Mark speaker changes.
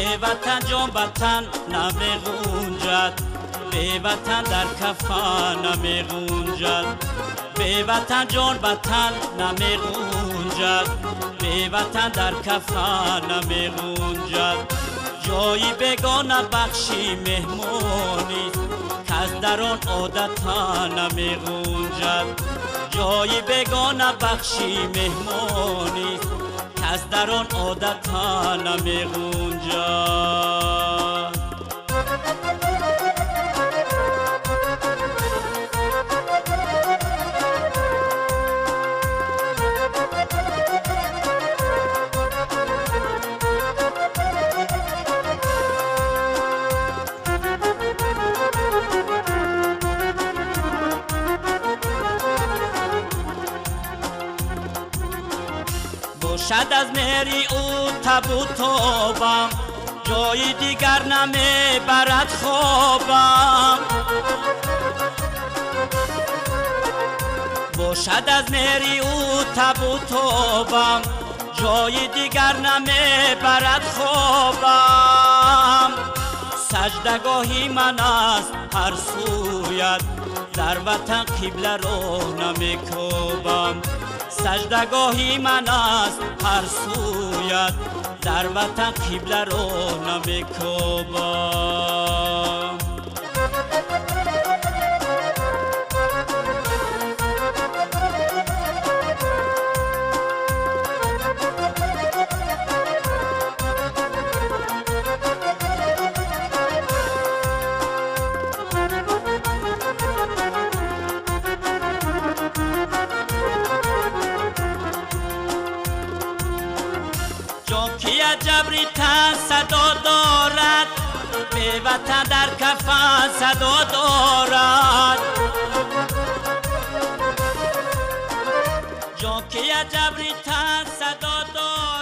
Speaker 1: به وطن جان وطن نمی‌گنجد، به وطن در کفن نمی‌گنجد، به وطن جان وطن نمی‌گنجد، به وطن در کفن نمی‌گنجد. جایی بگانه بخشی مهمانی کس در آن عادتا نمی‌گنجد، جایی بگانه بخشی مهمانی کس در آن عادتا نمی‌گنجد. باشد از مهری او تب و تابم، جای دیگر نمیبرد خوابم. باشد از مهری او تب و تابم، جای دیگر نمیبرد خوابم. سجدگاهی من است هر سویت، در وطن قبله رو نمیکوبم. سجدگاهی من است هر سویت، در وطن قبله رو نمیکوبم. کی جبری تن صدا دارد، به وطن در کفن صدا دارد. جان کی جبری تن صدا دارد.